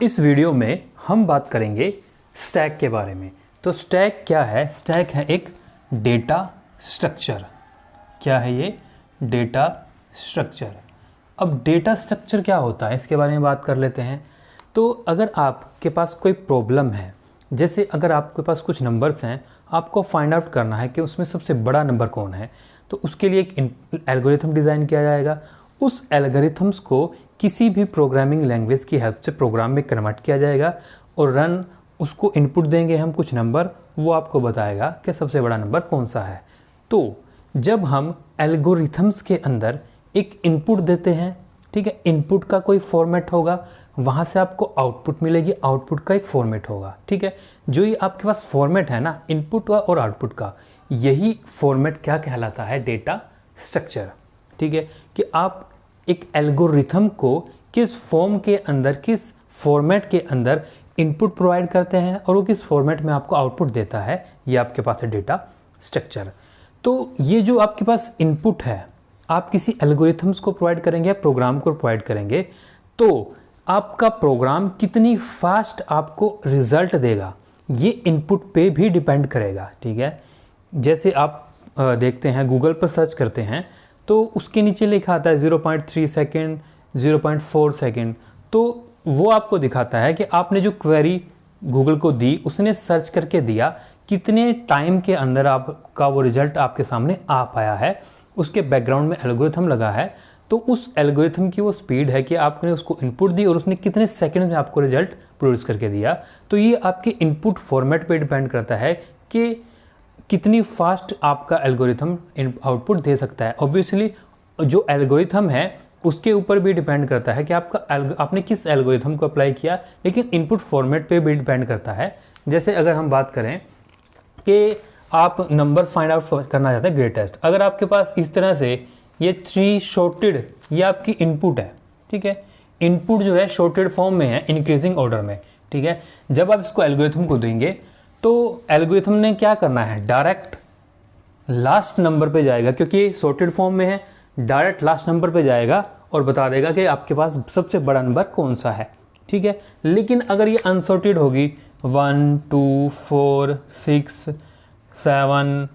इस वीडियो में हम बात करेंगे स्टैक के बारे में। तो स्टैक क्या है? स्टैक है एक डेटा स्ट्रक्चर। क्या है ये? Data structure. अब डेटा स्ट्रक्चर क्या होता है इसके बारे में बात कर लेते हैं। तो अगर आपके पास कोई प्रॉब्लम है, जैसे अगर आपके पास कुछ नंबर्स हैं, आपको फाइंड आउट करना है कि उसमें सबसे बड़ा नंबर कौन है, तो उसके लिए एक एल्गोरिथम डिज़ाइन किया जाएगा। उस एल्गोरिथम्स को किसी भी प्रोग्रामिंग लैंग्वेज की हेल्प से प्रोग्राम में कन्वर्ट किया जाएगा और रन उसको इनपुट देंगे हम कुछ नंबर, वो आपको बताएगा कि सबसे बड़ा नंबर कौन सा है। तो जब हम एल्गोरिथम्स के अंदर एक इनपुट देते हैं, ठीक है, इनपुट का कोई फॉर्मेट होगा, वहाँ से आपको आउटपुट मिलेगी, आउटपुट का एक फॉर्मेट होगा, ठीक है। जो ये आपके पास फॉर्मेट है ना, इनपुट का और आउटपुट का, यही फॉर्मेट क्या कहलाता है? डेटा स्ट्रक्चर, ठीक है। कि आप एक एल्गोरिथम को किस फॉर्म के अंदर, किस फॉर्मेट के अंदर इनपुट प्रोवाइड करते हैं और वो किस फॉर्मेट में आपको आउटपुट देता है, ये आपके पास है डेटा स्ट्रक्चर। तो ये जो आपके पास इनपुट है, आप किसी एल्गोरिथम्स को प्रोवाइड करेंगे, प्रोग्राम को प्रोवाइड करेंगे, तो आपका प्रोग्राम कितनी फास्ट आपको रिजल्ट देगा, ये इनपुट पे भी डिपेंड करेगा, ठीक है। जैसे आप देखते हैं, गूगल पर सर्च करते हैं तो उसके नीचे लिखा आता है 0.3 सेकेंड, 0.4 सेकेंड, तो वो आपको दिखाता है कि आपने जो क्वेरी गूगल को दी, उसने सर्च करके दिया, कितने टाइम के अंदर आपका वो रिजल्ट आपके सामने आ पाया है। उसके बैकग्राउंड में एल्गोरिथम लगा है, तो उस एल्गोरिथम की वो स्पीड है कि आपने उसको इनपुट दी और उसने कितने सेकंड में आपको रिजल्ट प्रोड्यूस करके दिया। तो ये आपके इनपुट फॉर्मेट पे डिपेंड करता है कि कितनी फास्ट आपका एल्गोरिथम आउटपुट दे सकता है। ऑब्वियसली जो एल्गोरिथम है उसके ऊपर भी डिपेंड करता है कि आपने किस एल्गोरिथम को अप्लाई किया, लेकिन इनपुट फॉर्मेट पे भी डिपेंड करता है। जैसे अगर हम बात करें कि आप नंबर फाइंड आउट करना चाहते हैं ग्रेटेस्ट, अगर आपके पास इस तरह से ये 3 शॉर्टेड, ये आपकी इनपुट है, ठीक है। इनपुट जो है शॉर्टेड फॉर्म में है, इंक्रीजिंग ऑर्डर में, ठीक है। जब आप इसको एल्गोरिथम को देंगे तो एल्गोरिथम ने क्या करना है? डायरेक्ट लास्ट नंबर पे जाएगा, क्योंकि सॉर्टेड फॉर्म में है, डायरेक्ट लास्ट नंबर पे जाएगा और बता देगा कि आपके पास सबसे बड़ा नंबर कौन सा है, ठीक है। लेकिन अगर ये अनसॉर्टेड होगी, 1 2 4 6 7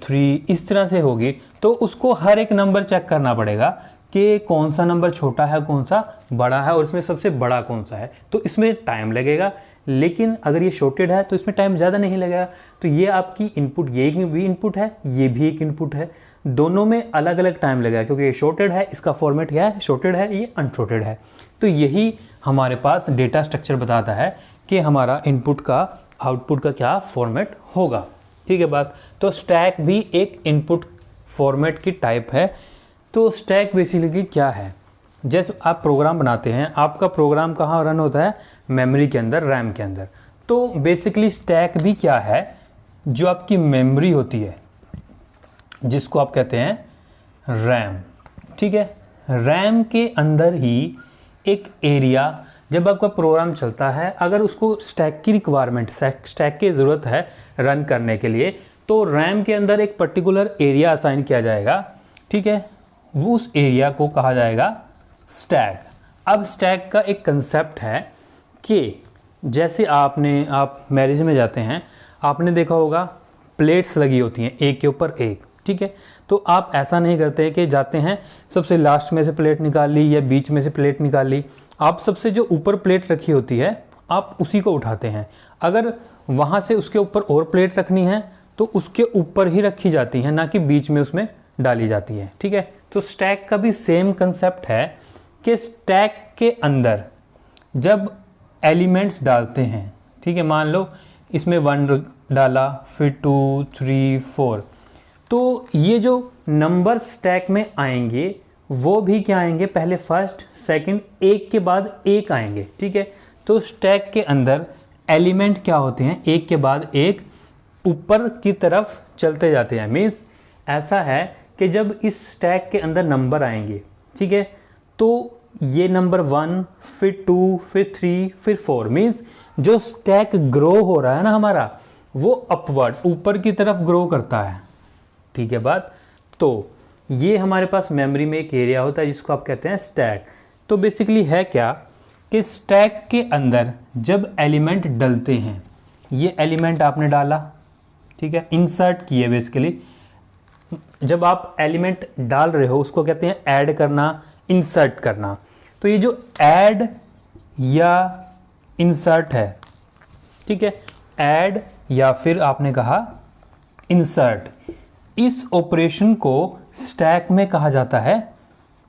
3 इस तरह से होगी, तो उसको हर एक नंबर चेक करना पड़ेगा कि कौन सा नंबर छोटा है, कौन सा बड़ा है और इसमें सबसे बड़ा कौन सा है। तो इसमें टाइम लगेगा। लेकिन अगर ये शॉर्टेड है तो इसमें टाइम ज़्यादा नहीं लगेगा। तो ये आपकी इनपुट, ये भी इनपुट है, ये भी एक इनपुट है, दोनों में अलग अलग टाइम लगेगा, क्योंकि ये शॉर्टेड है, इसका फॉर्मेट क्या है? शॉर्टेड है, ये अनशॉर्टेड है। तो यही हमारे पास डेटा स्ट्रक्चर बताता है कि हमारा इनपुट का आउटपुट का क्या फॉर्मेट होगा, ठीक है बात। तो स्टैक भी एक इनपुट फॉर्मेट की टाइप है। तो स्टैक बेसिकली क्या है? जैसे आप प्रोग्राम बनाते हैं, आपका प्रोग्राम कहाँ रन होता है? मेमोरी के अंदर, रैम के अंदर। तो बेसिकली स्टैक भी क्या है? जो आपकी मेमोरी होती है, जिसको आप कहते हैं रैम, ठीक है। रैम के अंदर ही एक एरिया, जब आपका प्रोग्राम चलता है, अगर उसको स्टैक की रिक्वायरमेंट, स्टैक की ज़रूरत है रन करने के लिए, तो रैम के अंदर एक पर्टिकुलर एरिया असाइन किया जाएगा, ठीक है। वो उस एरिया को कहा जाएगा स्टैक। अब स्टैक का एक कंसेप्ट है कि जैसे आप मैरिज में जाते हैं, आपने देखा होगा प्लेट्स लगी होती हैं एक के ऊपर एक, ठीक है। तो आप ऐसा नहीं करते कि जाते हैं सबसे लास्ट में से प्लेट निकाल ली या बीच में से प्लेट निकाल ली, आप सबसे जो ऊपर प्लेट रखी होती है आप उसी को उठाते हैं। अगर वहाँ से उसके ऊपर और प्लेट रखनी है तो उसके ऊपर ही रखी जाती हैं, ना कि बीच में उसमें डाली जाती है, ठीक है। तो स्टैक का भी सेम कंसेप्ट है कि स्टैक के अंदर जब एलिमेंट्स डालते हैं, ठीक है, मान लो इसमें 1 डाला, फिर 2 3 4, तो ये जो नंबर स्टैक में आएंगे वो भी क्या आएंगे? पहले फर्स्ट, सेकंड, एक के बाद एक आएंगे, ठीक है। तो स्टैक के अंदर एलिमेंट क्या होते हैं? एक के बाद एक ऊपर की तरफ चलते जाते हैं। मीन्स ऐसा है कि जब इस स्टैक के अंदर नंबर आएंगे, ठीक है, तो ये नंबर 1, फिर 2, फिर 3, फिर 4, मीन्स जो स्टैक ग्रो हो रहा है ना हमारा, वो अपवर्ड, ऊपर की तरफ ग्रो करता है, ठीक है बात। तो ये हमारे पास मेमोरी में एक एरिया होता है जिसको आप कहते हैं स्टैक। तो बेसिकली है क्या कि स्टैक के अंदर जब एलिमेंट डलते हैं, ये एलिमेंट आपने डाला, ठीक है, इंसर्ट किए बेसिकली। जब आप एलिमेंट डाल रहे हो उसको कहते हैं ऐड करना, इंसर्ट करना। तो ये जो ऐड या इंसर्ट है, ठीक है, ऐड या फिर आपने कहा इंसर्ट, इस ऑपरेशन को स्टैक में कहा जाता है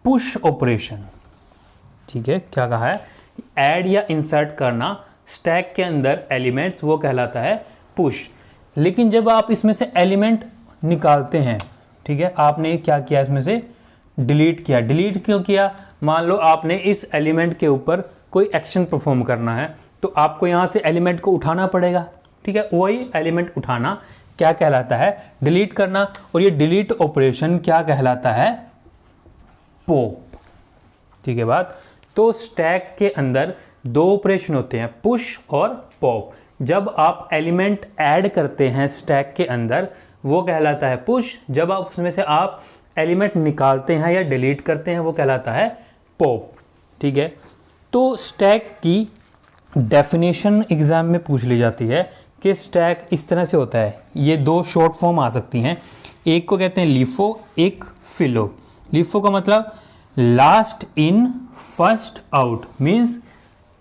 पुश ऑपरेशन। ठीक है, क्या कहा है, ऐड या इंसर्ट करना स्टैक के अंदर एलिमेंट्स, वो कहलाता है पुश। लेकिन जब आप इसमें से एलिमेंट निकालते हैं, ठीक है, आपने क्या किया, इसमें से डिलीट किया। डिलीट क्यों किया, मान लो आपने इस एलिमेंट के ऊपर कोई एक्शन परफॉर्म करना है, तो आपको यहाँ से एलिमेंट को उठाना पड़ेगा, ठीक है, वही एलिमेंट उठाना क्या कहलाता है, डिलीट करना। और ये डिलीट ऑपरेशन क्या कहलाता है, पॉप। ठीक है बात। तो स्टैक के अंदर दो ऑपरेशन होते हैं, पुश और पॉप। जब आप एलिमेंट ऐड करते हैं स्टैक के अंदर वो कहलाता है पुश, जब आप उसमें से आप एलिमेंट निकालते हैं या डिलीट करते हैं वो कहलाता है पॉप। ठीक है, तो स्टैक की डेफिनेशन एग्जाम में पूछ ली जाती है कि स्टैक इस तरह से होता है। ये दो शॉर्ट फॉर्म आ सकती हैं, एक को कहते हैं लीफो, एक फिलो। लीफो का मतलब last in first out, means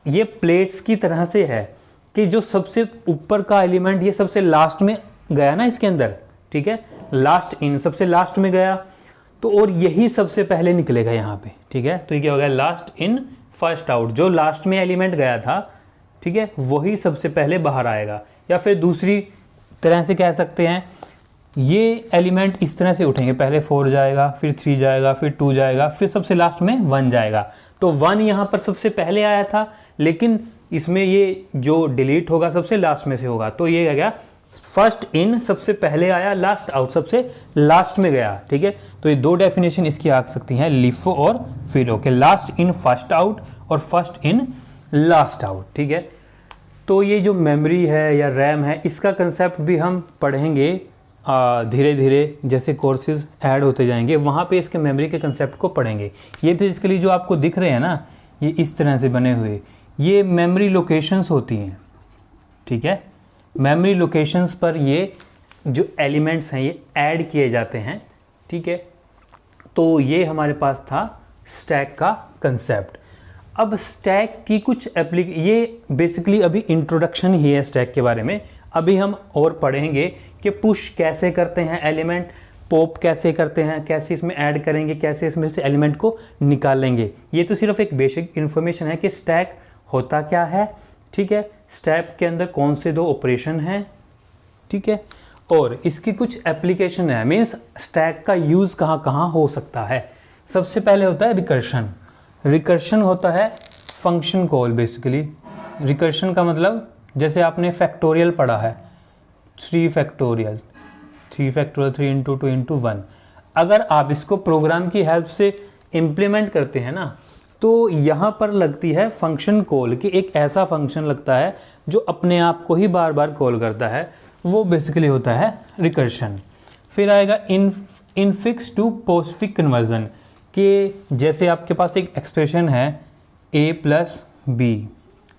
ये प्लेट्स की तरह से है कि जो सबसे ऊपर का एलिमेंट ये सबसे लास्ट में गया ना इसके अंदर, ठीक है, लास्ट इन सबसे लास्ट में गया, तो और यही सबसे पहले निकलेगा यहाँ पे। ठीक है, तो ये क्या हो गया, लास्ट इन फर्स्ट आउट, जो लास्ट में एलिमेंट गया था, ठीक है, वही सबसे पहले बाहर आएगा। या फिर दूसरी तरह से कह सकते हैं, ये एलिमेंट इस तरह से उठेंगे, पहले 4 जाएगा, फिर 3 जाएगा, फिर 2 जाएगा, फिर सबसे लास्ट में 1 जाएगा। तो 1 यहाँ पर सबसे पहले आया था, लेकिन इसमें ये जो डिलीट होगा सबसे लास्ट में से होगा, तो ये आ गया फर्स्ट इन, सबसे पहले आया, लास्ट आउट, सबसे लास्ट में गया। ठीक है, तो ये दो डेफिनेशन इसकी आ सकती हैं, लिफो और फिलो, के लास्ट इन फर्स्ट आउट और फर्स्ट इन लास्ट आउट। ठीक है, तो ये जो मेमोरी है या रैम है, इसका कंसेप्ट भी हम पढ़ेंगे धीरे धीरे, जैसे कोर्सेज ऐड होते जाएंगे वहाँ पे इसके मेमोरी के कंसेप्ट को पढ़ेंगे। ये बेसिकली जो आपको दिख रहे हैं ना, ये इस तरह से बने हुए, ये मेमोरी लोकेशंस होती हैं। ठीक है, मेमोरी लोकेशंस पर ये जो एलिमेंट्स हैं ये ऐड किए जाते हैं। ठीक है, तो ये हमारे पास था स्टैक का कंसेप्ट। अब स्टैक की कुछ ये बेसिकली अभी इंट्रोडक्शन ही है स्टैक के बारे में। अभी हम और पढ़ेंगे कि पुश कैसे करते हैं एलिमेंट, पॉप कैसे करते हैं, कैसे इसमें ऐड करेंगे, कैसे इसमें से एलिमेंट को निकालेंगे। ये तो सिर्फ एक बेसिक इन्फॉर्मेशन है कि स्टैक होता क्या है। ठीक है, स्टैक के अंदर कौन से दो ऑपरेशन हैं, ठीक है, और इसकी कुछ एप्लीकेशन है, मीन्स स्टैक का यूज़ कहाँ कहाँ हो सकता है। सबसे पहले होता है रिकर्शन। रिकर्शन होता है फंक्शन कॉल बेसिकली। रिकर्शन का मतलब जैसे आपने फैक्टोरियल पढ़ा है, 3 फैक्टोरियल 3 इंटू 2 इंटू 1। अगर आप इसको प्रोग्राम की हेल्प से इम्प्लीमेंट करते हैं ना, तो यहाँ पर लगती है फंक्शन कॉल, कि एक ऐसा फंक्शन लगता है जो अपने आप को ही बार बार कॉल करता है, वो बेसिकली होता है रिकर्शन। फिर आएगा इनफिक्स टू पोस्टफिक्स कन्वर्जन, कि जैसे आपके पास एक एक्सप्रेशन है a प्लस बी,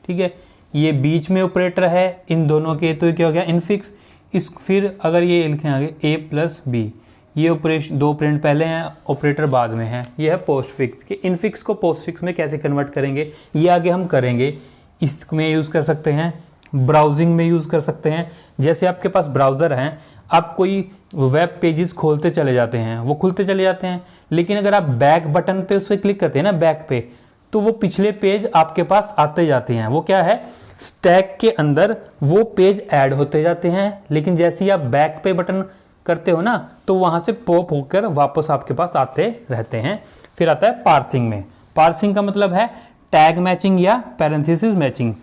ठीक है, ये बीच में ऑपरेटर है इन दोनों के, तो ये क्या हो गया, इनफिक्स। इस फिर अगर ये लिखें आगे a प्लस बी, ये ऑपरेशन दो ऑपरेंड पहले हैं, ऑपरेटर बाद में है, ये है पोस्टफिक्स। कि इनफिक्स को पोस्टफिक्स में कैसे कन्वर्ट करेंगे ये आगे हम करेंगे। इसमें यूज़ कर सकते हैं, ब्राउजिंग में यूज़ कर सकते हैं। जैसे आपके पास ब्राउज़र हैं, आप कोई वेब पेजेस खोलते चले जाते हैं, वो खुलते चले जाते हैं, लेकिन अगर आप बैक बटन पे उस पर क्लिक करते हैं ना, बैक पे, तो वो पिछले पेज आपके पास आते जाते हैं। वो क्या है, स्टैक के अंदर वो पेज ऐड होते जाते हैं, लेकिन जैसे ही आप बैक पे बटन करते हो ना, तो वहाँ से पॉप होकर वापस आपके पास आते रहते हैं। फिर आता है पार्सिंग में। पार्सिंग का मतलब है टैग मैचिंग या पैरेंथेसिस मैचिंग।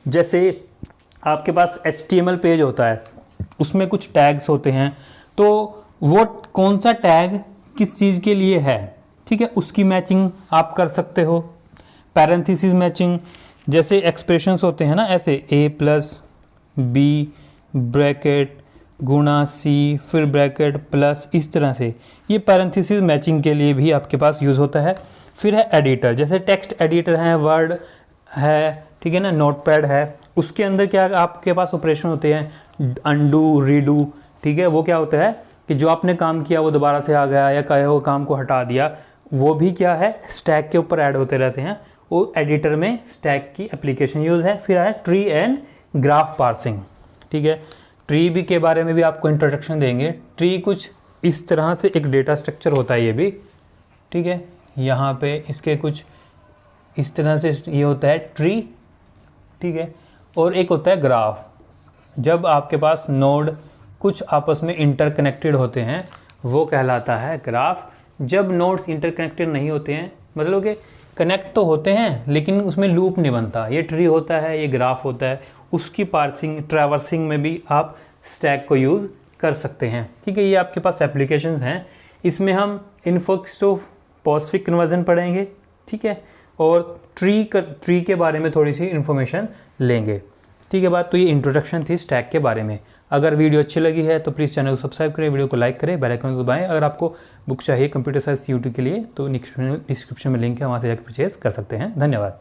जैसे आपके पास HTML पेज होता है, उसमें कुछ टैग्स होते हैं, तो वो कौन सा टैग किस चीज़ के लिए है, ठीक है, उसकी मैचिंग आप कर सकते हो। पैरेंथेसिस मैचिंग, जैसे एक्सप्रेशंस होते हैं ना, ऐसे a प्लस बी ब्रैकेट गुणा c फिर ब्रैकेट प्लस, इस तरह से ये पैरेंथेसिस मैचिंग के लिए भी आपके पास यूज़ होता है। फिर है एडिटर, जैसे टेक्स्ट एडिटर हैं, वर्ड है, ठीक है ना, नोटपैड है, उसके अंदर क्या आपके पास ऑपरेशन होते हैं, अनडू, रीडू, ठीक है। वो क्या होता है कि जो आपने काम किया वो दोबारा से आ गया या कहे हुए काम को हटा दिया, वो भी क्या है स्टैक के ऊपर ऐड होते रहते हैं। वो एडिटर में स्टैक की एप्लीकेशन यूज़ है। फिर आया ट्री एंड ग्राफ पार्सिंग, ठीक है। ट्री भी के बारे में भी आपको इंट्रोडक्शन देंगे। ट्री कुछ इस तरह से एक डेटा स्ट्रक्चर होता है ये भी, ठीक है। यहाँ पे इसके कुछ इस तरह से ये होता है ट्री, ठीक है। और एक होता है ग्राफ। जब आपके पास नोड कुछ आपस में इंटरकनेक्टेड होते हैं वो कहलाता है ग्राफ। जब नोड्स इंटरकनेक्टेड नहीं होते हैं, मतलब कि कनेक्ट तो होते हैं लेकिन उसमें लूप नहीं बनता, ये ट्री होता है, ये ग्राफ होता है। उसकी पार्सिंग, ट्रैवर्सिंग में भी आप स्टैक को यूज़ कर सकते हैं, ठीक है। ये आपके पास एप्लीकेशंस हैं। इसमें हम इन्फोक्स टू पॉस्फिक कन्वर्जन पढ़ेंगे, ठीक है, और ट्री के बारे में थोड़ी सी इन्फॉर्मेशन लेंगे, ठीक है। बात तो ये इंट्रोडक्शन थी स्टैक के बारे में। अगर वीडियो अच्छी लगी है तो प्लीज़ चैनल को सब्सक्राइब करें, वीडियो को लाइक करें, बेल आइकन को दबाएं। अगर आपको बुक चाहिए कंप्यूटर साइंस यूट्यूब के लिए तो डिस्क्रिप्शन में लिंक है, वहाँ से जाकर परचेज कर सकते हैं। धन्यवाद।